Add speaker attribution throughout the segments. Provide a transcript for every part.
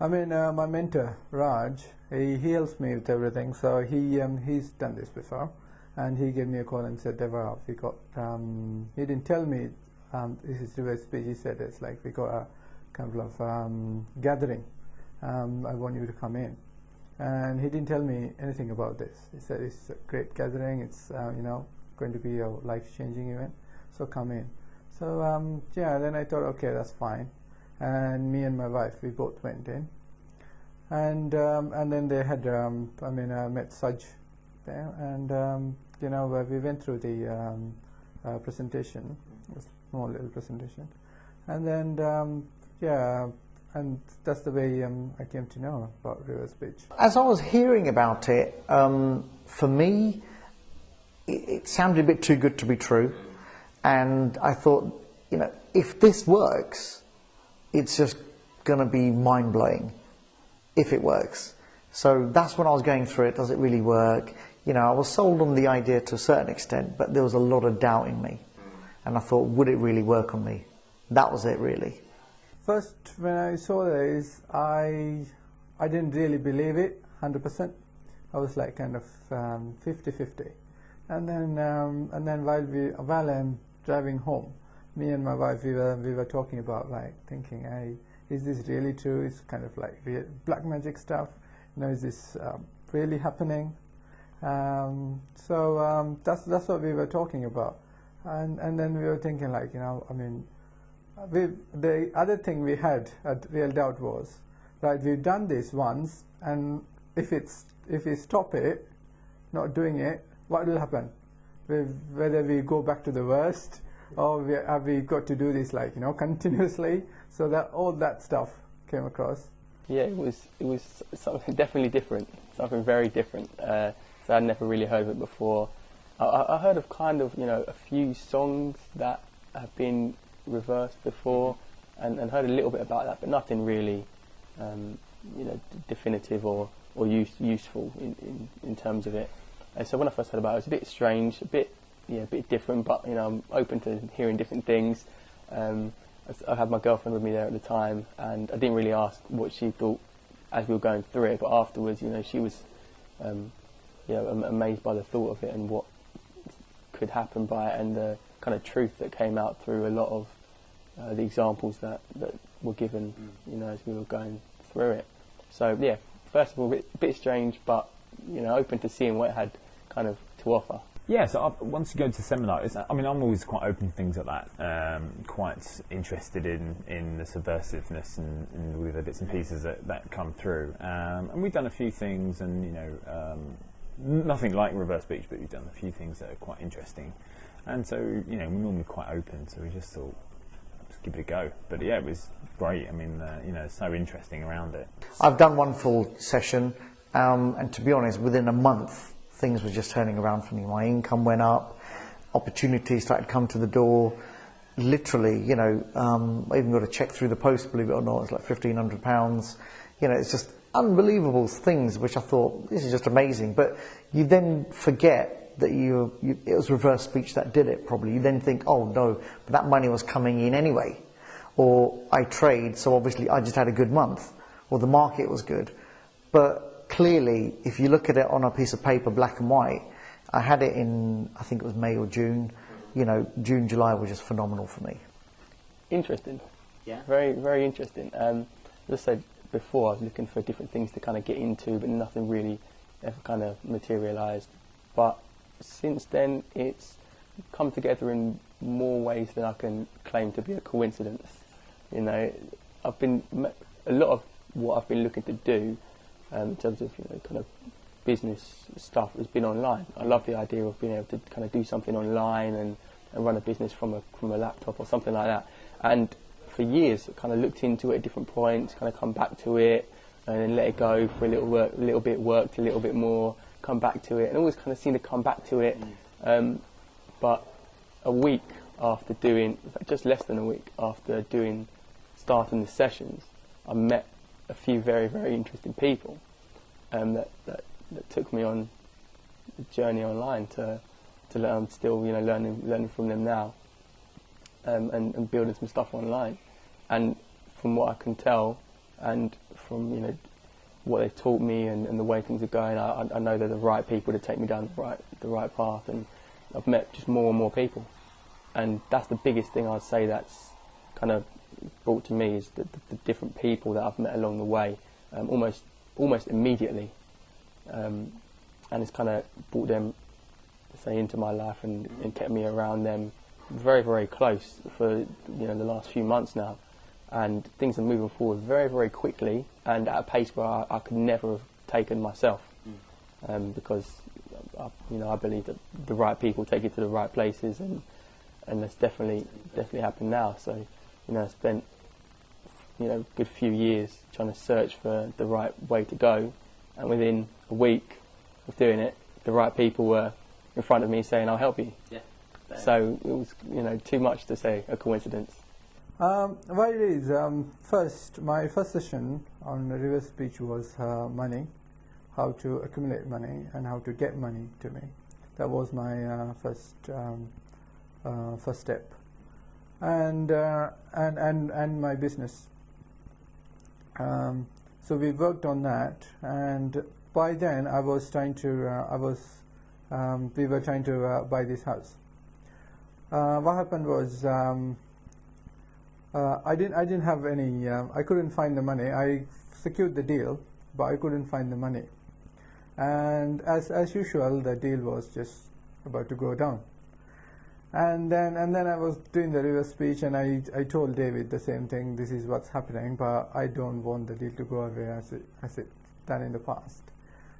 Speaker 1: I mean, my mentor Raj, he helps me with everything. So he's done this before, and he gave me a call and said, "Deva, we got." He didn't tell me this is reverse speech. He said it's like we got a kind of gathering. I want you to come in, and he didn't tell me anything about this. He said it's a great gathering. It's going to be a life-changing event. So come in. So yeah, then I thought, okay, that's fine. And me and my wife, we both went in, and then they had I met Saj there, and we went through the presentation, a small little presentation, and then yeah, and that's the way I came to know about reverse speech.
Speaker 2: As I was hearing about it, for me, it sounded a bit too good to be true, and I thought, if this works, it's just going to be mind-blowing if it works. So that's when I was going through it. Does it really work? I was sold on the idea to a certain extent, but there was a lot of doubt in me. And I thought, would it really work on me? That was it, really.
Speaker 1: First, when I saw this, I didn't really believe it 100%. I was like kind of 50-50. And then while I'm driving home, me and my wife, we were talking about, like, thinking, hey, is this really true? It's kind of like real black magic stuff. Is this really happening? So that's what we were talking about, and then we were thinking, like, the other thing we had a real doubt was, right, we've done this once, and if we stop it, not doing it, what will happen? Whether we go back to the worst, or have we got to do this, like, continuously? So that all that stuff came across.
Speaker 3: Yeah, it was something definitely different, something very different. So I'd never really heard of it before. I heard of kind of a few songs that have been reversed before, and heard a little bit about that, but nothing really definitive or useful in terms of it. And so when I first heard about it, it was a bit strange, a bit different, but I'm open to hearing different things. I had my girlfriend with me there at the time, and I didn't really ask what she thought as we were going through it, but afterwards, she was amazed by the thought of it and what could happen by it, and the kind of truth that came out through a lot of the examples that were given, as we were going through it. So yeah, first of all, a bit strange, but open to seeing what it had kind of to offer.
Speaker 4: Yeah, so once you go to seminar, I'm always quite open to things like that, quite interested in the subversiveness and with the bits and pieces that come through. And we've done a few things, and nothing like reverse speech, but we've done a few things that are quite interesting. And so, we're normally quite open, so we just thought, let's give it a go. But yeah, it was great. It's so interesting around it.
Speaker 2: I've done one full session, and to be honest, within a month, things were just turning around for me. My income went up, opportunities started to come to the door. Literally, I even got a cheque through the post, believe it or not. It's like £1,500. It's just unbelievable things, which I thought, this is just amazing. But you then forget that it was reverse speech that did it, probably. You then think, oh no, but that money was coming in anyway. Or I trade, so obviously I just had a good month. Or the market was good. But clearly, if you look at it on a piece of paper, black and white, I had it in, I think it was May or June. June, July was just phenomenal for me.
Speaker 3: Interesting.
Speaker 2: Yeah.
Speaker 3: Very, very interesting. As I said before, I was looking for different things to kind of get into, but nothing really ever kind of materialised. But since then, it's come together in more ways than I can claim to be a coincidence. A lot of what I've been looking to do in terms of kind of business stuff has been online. I love the idea of being able to kind of do something online and run a business from a laptop or something like that. And for years, I kind of looked into it at different points, kind of come back to it, and then let it go for a little bit, worked a little bit more, come back to it, and always kind of seem to come back to it. But a week after doing, in fact, just less than a week after starting the sessions, I met a few very, very interesting people that took me on the journey online to learn. I'm still learning from them now, and building some stuff online. And from what I can tell, and from what they've taught me and the way things are going. I know they're the right people to take me down the right path, and I've met just more and more people, and that's the biggest thing I'd say that's kind of brought to me, is the different people that I've met along the way, almost immediately, and it's kind of brought them, say, into my life and kept me around them very, very close for the last few months now, and things are moving forward very, very quickly and at a pace where I could never have taken myself, because I believe that the right people take you to the right places, and that's definitely happened now. So I spent a good few years trying to search for the right way to go, and within a week of doing it, the right people were in front of me saying, "I'll help you." Yeah. So it was too much to say a coincidence.
Speaker 1: Well, it is. My first session on reverse speech was money, how to accumulate money and how to get money to me. That was my first step, and my business. So we worked on that, and by then we were trying to buy this house. What happened was I didn't have any. I couldn't find the money. I secured the deal, but I couldn't find the money. And as usual, the deal was just about to go down. And then I was doing the reverse speech, and I told David the same thing. This is what's happening, but I don't want the deal to go away as it done in the past.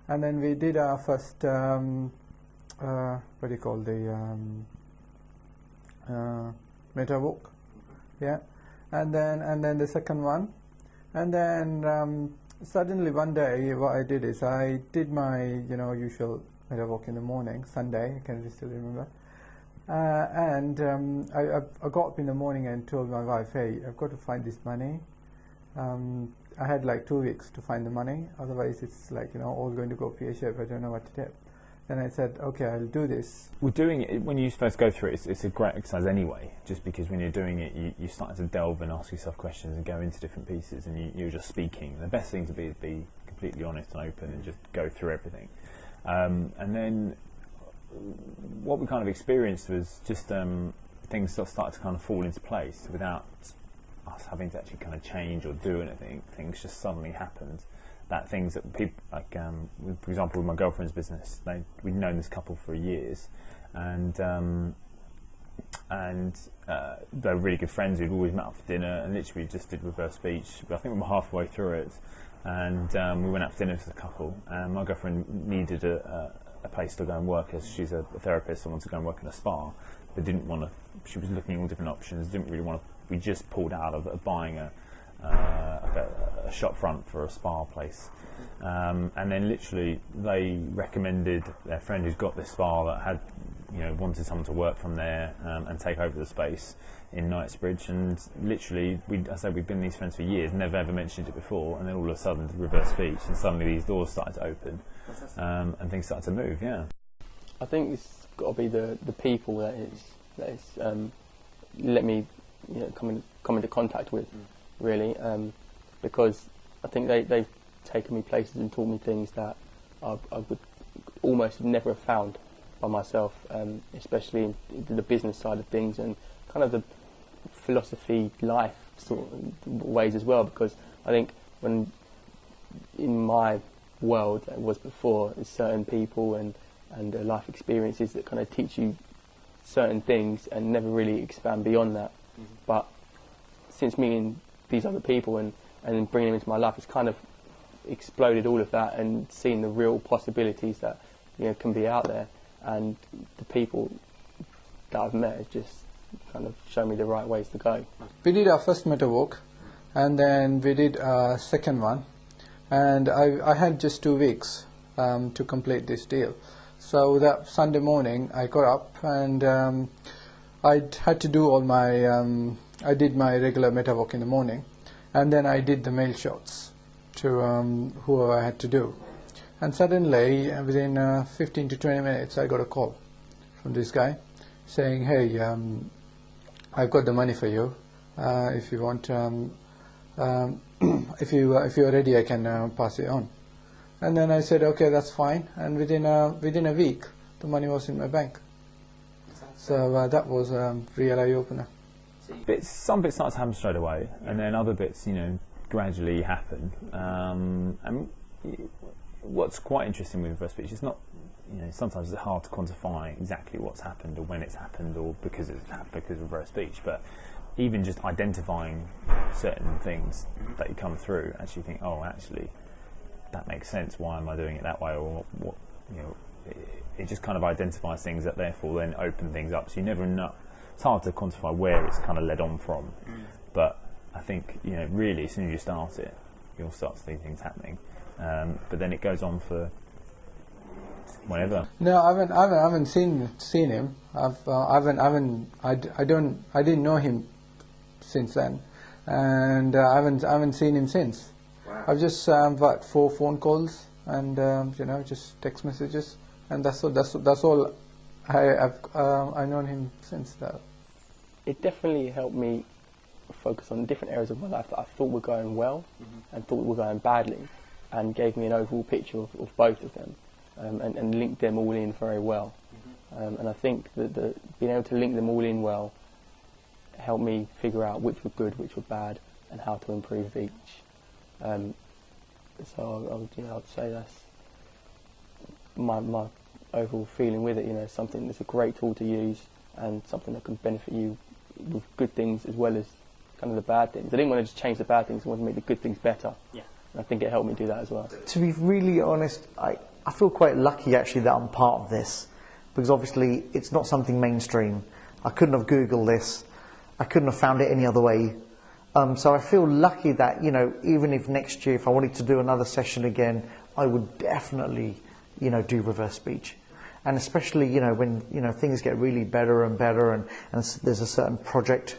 Speaker 1: And then we did our first what do you call the meta walk, yeah. And then the second one, and then suddenly one day what I did is I did my usual meta walk in the morning, Sunday, I can still remember. And I got up in the morning and told my wife, "Hey, I've got to find this money." I had like 2 weeks to find the money, otherwise it's like all going to go pear-shaped. I don't know what to do. Then I said, "Okay, I'll do this."
Speaker 4: Well, doing it, when you first go through it, it's a great exercise anyway, just because when you're doing it, you start to delve and ask yourself questions and go into different pieces, and you're just speaking. The best thing to be is be completely honest and open and just go through everything. And then what we kind of experienced was just things started to kind of fall into place without us having to actually kind of change or do anything. Things just suddenly happened. That things that people like, for example, with my girlfriend's business, we'd known this couple for years, and they're really good friends. We'd always met up for dinner, and literally just did reverse speech. But I think we were halfway through it, and we went out for dinner as a couple. And my girlfriend needed a place to go and work, as she's a therapist, someone to go and work in a spa, but didn't want to. She was looking at all different options. Didn't really want to. We just pulled out of buying a shop front for a spa place, and then literally they recommended their friend who's got this spa that had wanted someone to work from there and take over the space in Knightsbridge. And literally we've been these friends for years, never ever mentioned it before, and then all of a sudden reverse speech, and suddenly these doors started to open, and things started to move.
Speaker 3: I think it's got to be the people that is let me come into contact with, really, because I think they've taken me places and taught me things that I would almost never have found by myself, especially in the business side of things and kind of the philosophy, life sort of ways as well, because I think when in my world that was before, there's certain people and life experiences that kind of teach you certain things and never really expand beyond that. But since meeting these other people and bringing them into my life, it's kind of exploded all of that and seen the real possibilities that can be out there. And the people that I've met have just kind of shown me the right ways to go.
Speaker 1: We did our first meta walk, and then we did a second one, and I had just 2 weeks to complete this deal. So that Sunday morning I got up and I had to do all my I did my regular meta walk in the morning, and then I did the mail shots to whoever I had to do. And suddenly, within 15 to 20 minutes, I got a call from this guy saying, "Hey, I've got the money for you. If you want, if you're ready, I can pass it on. And then I said, okay, that's fine. And within a week, the money was in my bank. So that was a real eye opener.
Speaker 4: Some bits start to happen straight away, and then other bits, gradually happen. And what's quite interesting with reverse speech is not, sometimes it's hard to quantify exactly what's happened or when it's happened or because it's happened because of reverse speech. But even just identifying certain things that you come through, actually think, oh, actually, that makes sense. Why am I doing it that way? Or what? It just kind of identifies things that therefore then open things up. So you never know. It's hard to quantify where it's kind of led on from. But I think really, as soon as you start it, you'll start to see things happening. But then it goes on for whenever.
Speaker 1: No, I haven't seen him. I didn't know him since then, and I haven't seen him since. Wow. I've just got 4 phone calls and just text messages, and that's all. I've known him since that.
Speaker 3: It definitely helped me focus on different areas of my life that I thought were going well and thought were going badly, and gave me an overall picture of both of them, and linked them all in very well. And I think that being able to link them all in well helped me figure out which were good, which were bad, and how to improve each. So I'd say that's my overall feeling with it. Something that's a great tool to use and something that can benefit you with good things as well as kind of the bad things. I didn't want to just change the bad things, I wanted to make the good things better. Yeah. And I think it helped me do that as well.
Speaker 2: To be really honest, I feel quite lucky actually that I'm part of this, because obviously it's not something mainstream. I couldn't have Googled this. I couldn't have found it any other way. So I feel lucky that, even if next year, if I wanted to do another session again, I would definitely, do reverse speech. And especially, when, things get really better and better and there's a certain project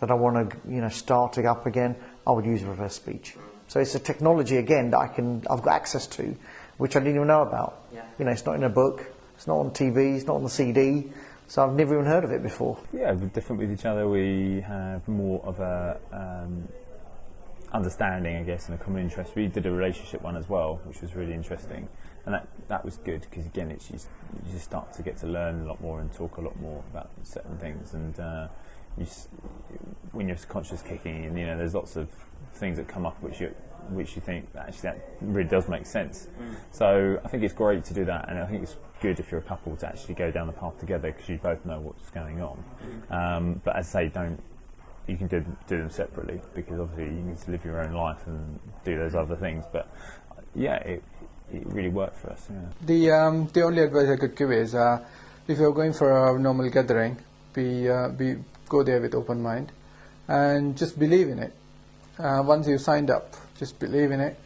Speaker 2: that I want to, start up again, I would use reverse speech. So it's a technology, again, that I've got access to, which I didn't even know about. Yeah. It's not in a book, it's not on TV, it's not on the CD. So I've never even heard of it before. Yeah,
Speaker 4: we're different with each other. We have more of a understanding, I guess, and a common interest. We did a relationship one as well, which was really interesting, and that was good because again, you just start to get to learn a lot more and talk a lot more about certain things, and when your conscious kicking in, there's lots of things that come up which you think actually that really does make sense. So I think it's great to do that, and I think it's good if you're a couple to actually go down the path together because you both know what's going on. But as I say, you can do them separately because obviously you need to live your own life and do those other things. But yeah, it really worked for us. Yeah.
Speaker 1: The only advice I could give is if you're going for a normal gathering, go there with open mind and just believe in it. Once you've signed up, just believe in it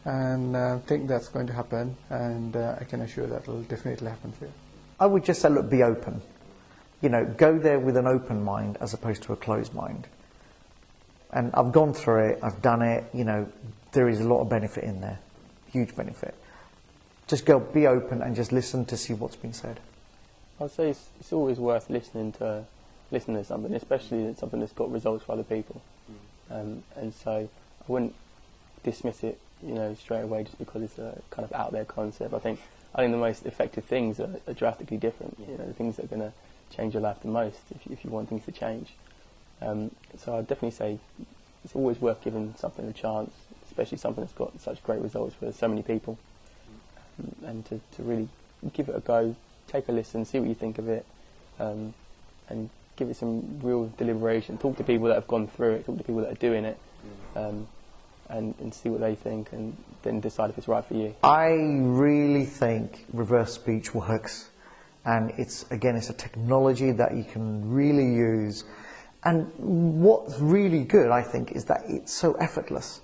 Speaker 1: and think that's going to happen, and I can assure that will definitely happen for you.
Speaker 2: I would just say, look, be open. Go there with an open mind as opposed to a closed mind. And I've gone through it, I've done it, there is a lot of benefit in there, huge benefit. Just go, be open and just listen to see what's been said.
Speaker 3: I'd say it's always worth listening to something, especially something that's got results for other people. And so I wouldn't dismiss it, straight away just because it's a kind of out there concept. I think the most effective things are drastically different. The things that are going to change your life the most if you want things to change. So I'd definitely say it's always worth giving something a chance, especially something that's got such great results for so many people. And to really give it a go, take a listen, see what you think of it, and give it some real deliberation. Talk to people that have gone through it, talk to people that are doing it, and see what they think, and then decide if it's right for you.
Speaker 2: I really think reverse speech works, and it's a technology that you can really use. And what's really good, I think, is that it's so effortless.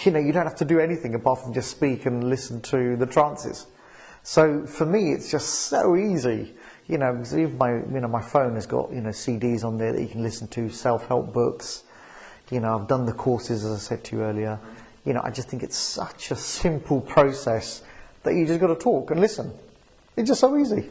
Speaker 2: You don't have to do anything apart from just speak and listen to the trances. So for me, it's just so easy. Because even my phone has got CDs on there that you can listen to, self-help books. I've done the courses, as I said to you earlier. I just think it's such a simple process that you just got to talk and listen. It's just so easy.